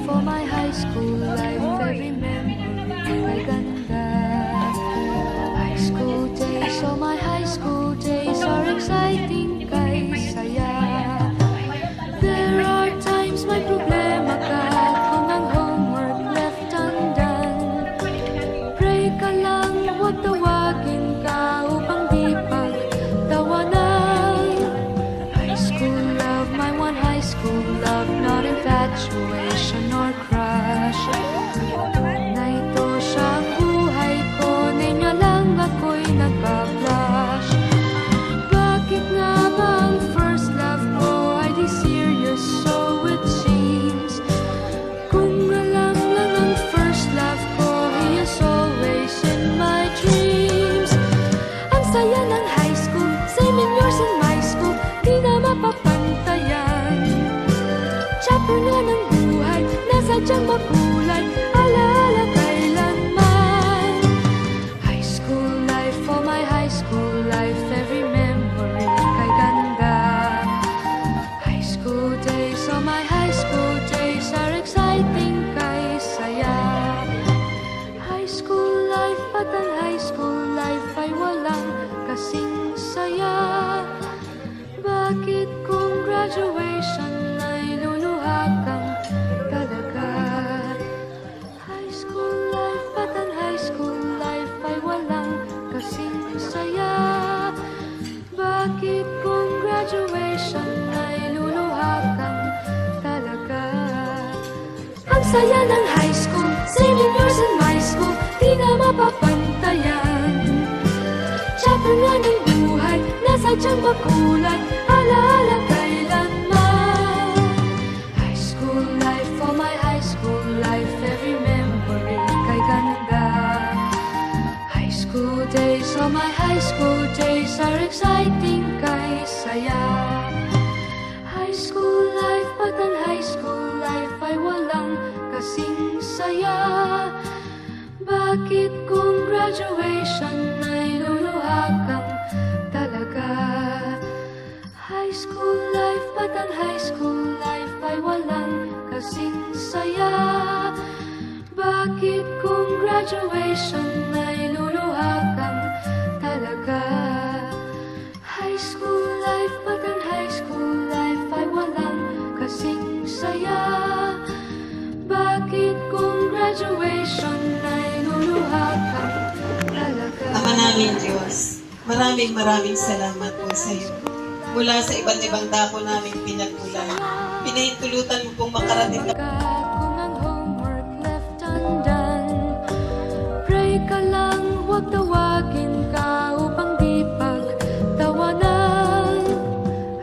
for my high school life, every memory ay ganda. High school days, oh my high school days are exciting kay saya. There are times may problema ka kung ang homework left undone. Pray ka lang, huwag tawagin ka upang di pagtawanan. High school love, my one high school love, not infatuation or crush. Na ito siyang buhay ko, niya lang ako'y nagpa-blush. Bakit nga ba ang first love ko ay di serious, so it seems? Kung alam lang ang first love ko, he is always in my dreams. Ang saya ng high school, same in yours in my school, di na mapapantayan. Chapter na ng buhay, nasadyang makulay, alaala kailanman. High school life, oh my high school life, every memory kay ganda. High school days, oh my high school days are exciting kay saya. High school life, at ang high school life ay walang kasing saya. Bakit kung graduation ay luluha kang talaga? High school life, at ang high school life ay walang kasing saya. Bakit kung graduation ay luluha kang talaga? Ang saya ng high school, same in yours in my school, di na mapapantayan. Chapter nga ng buhay, nasadyang makulay, alaala kailanman. High school life, oh my high school life, every memory kay ganda. High school days, oh my high school days are exciting kay saya. High school life, at ang high school life ay walang kasing saya. Bakit kung graduation ay luluha kang talaga? High school life, at ang high school life ay walang kasing saya. Bakit kung graduation ay luluha kang talaga? High school life, at ang high school life ay walang kasing saya. Bakit kung graduation ay luluha kang talaga? Ama namin Diyos, maraming salamat po sa iyo. Mula sa iba't ibang dako namin pinagmulan, pinahintulutan mo pong makarating na Kung ang homework left undone, pray ka lang, huwag tawagin ka upang di pagtawanan.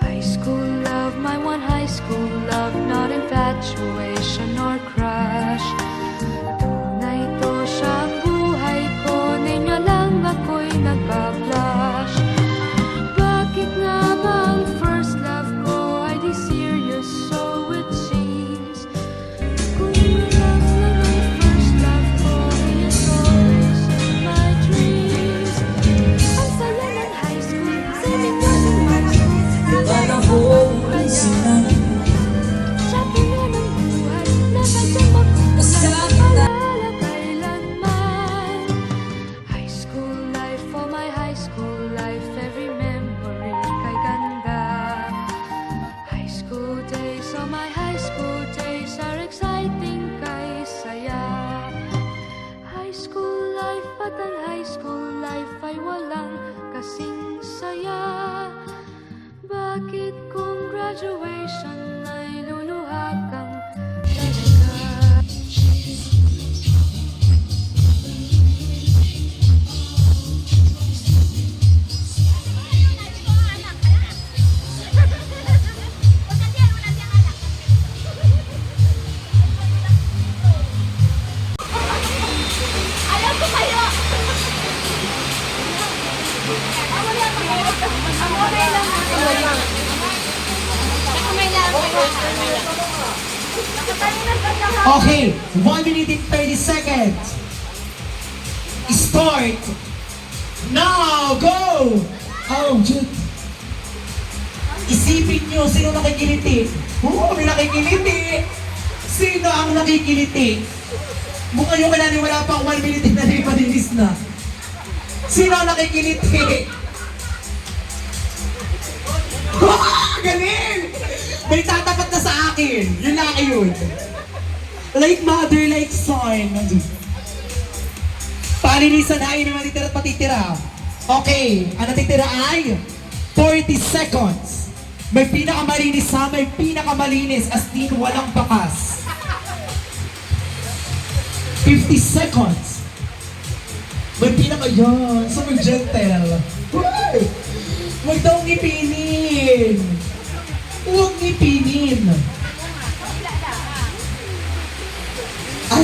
High school love, my one high school love, not infatuation or crush. Na ito siyang buhay ko, niya lang ako'y nagpa-blush. Bakit nga ba ang first love ko ay di serious, so it seems? Kung alam lang ang first love ko, he is always in my dreams. Ang saya ng high school, same in yours in my school, Panahon sinang chapter na ng buhay, nasadyang makulay, alaala kailanman. High school life, oh my high school life, every memory kay ganda. High school days, oh my high school days are exciting kay saya. High school life, at ang high school life ay walang kasing saya. Bakit kung graduation ay luluha kang talaga? Alam ko kayo! Amore lang. Nakamay lang. Okay, 1 minute and 30 seconds. Start. Now, go! Oh, Jude. Isipin nyo, sino nakikiliti? Oo, may nakikiliti. Sino ang nakikiliti? Mukhang yung kananiwala pang 1 minute na rin malinis na. Sino ang nakikiliti? Galing! May tatapat na sa akin. Yun lang yun. Like mother, like son. Palinisan na yun yung matitira at patitira. Okay, ang natitira ay 40 seconds. May pinakamalinis ha, may pinakamalinis as in walang bakas. 50 seconds. May yan. So may gentle. Huwag daw ngipinin. Huwag ngipinin. Ay!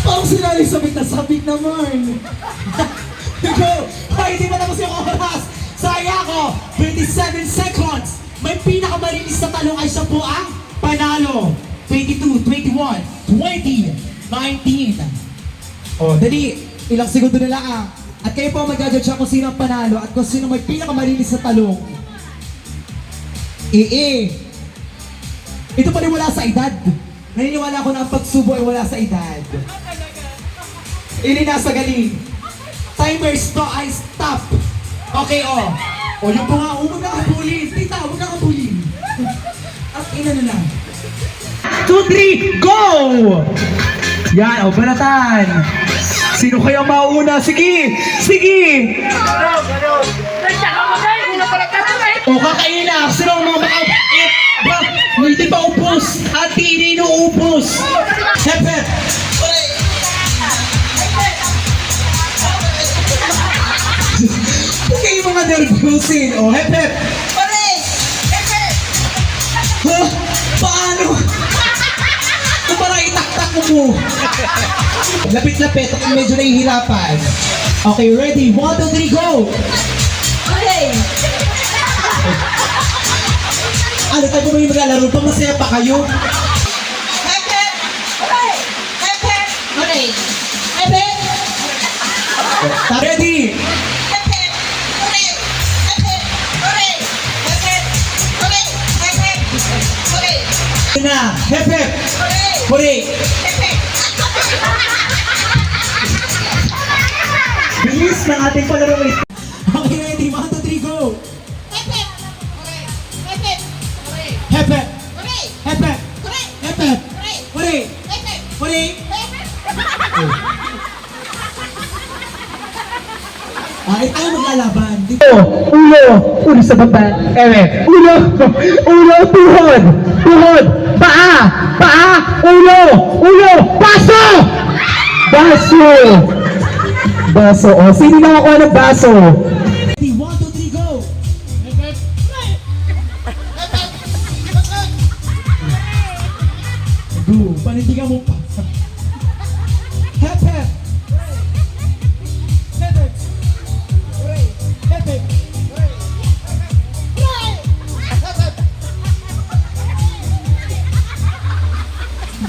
Parang sinali sabit na sabit naman. Go! Ay, hindi pa tapos yung oras. Saya ko! 27 seconds. May pinakamalinis na talong ay siya po ang panalo. 22, 21, 20, 19. Oh, dali. Ilang segundo na lang ah. At kayo po ang mag-judge kung sino ang panalo at kung sino may pinakamalinis na talong. Ito pa rin wala sa edad. Naniniwala ko na ang pagsubo ay wala sa edad. Ili nasa galing. Timer ay stop. Okay, oh. O yung po nga, huwag na kabulin. Tita, huwag na kabulin. At ina na lang. 2, 3, go! Yan, o, banatan. Sino kaya mauna? Sige! Sige! O, kakain na. Sino ang mga makaupit? Hindi pa upos. At hindi inuupos. Hep, hep. Huwag kayo mga nervousin. O, hep, hep. Huh? Paano? Kung parang itaktak mo. Lapit-lapit, ako medyo nahihirapan. Okay, ready? 1, 2, 3, go! Okay. Ano tayo ba yung maglalaro? Pa masaya pa kayo? Ready? Na, hep hep! Hooray! Bilis ng ating palaro ito. Okay, ready? 1, 2, 3, go! Hep hep! Hep hep! Hep hep! Hooray! Hooray! Ay, tayo maglalaban. Ulo sa baba. Ulo, tuhod, paa, ulo, baso! Baso, o, sino nakakuha ng baso? 1, 2, 3, go! Go, panindigan mo pa. Hep, hep!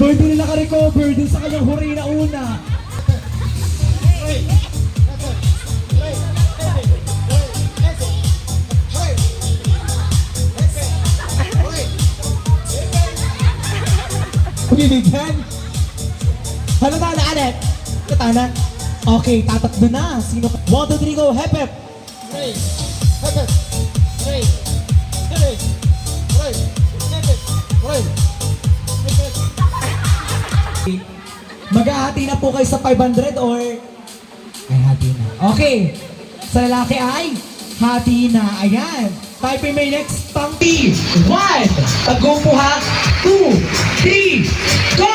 Doon nila naka-recover dun sa kanyang huri na una. Bibigyan? Ano tana, Anet? Katana? Okay, tatakbo na. Sino ka? 1, 2, 3, go! Hep, hep! Maghahati na po kayo sa 500 or ay hati na. Okay. Sa lalaki ay hati na. Ayan. Type in my next pangti. 1. Pag-go po ha. 2, 3, go!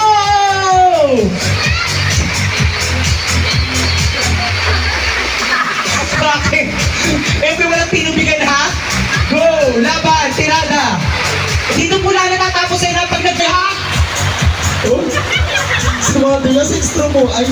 Bakit? Ito walang tinubigan ha? Go! Laban! Tirada! Dito pula na natapos ay na pag nagbiha! Oh? Sa mga bilas extra mo ay...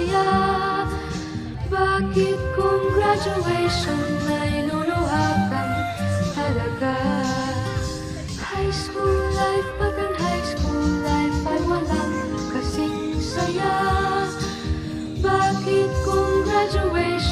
saya? Bakit kung graduation ay luluha kang talaga? High school life, pag ang high school life ay walang kasing saya. Bakit kung graduation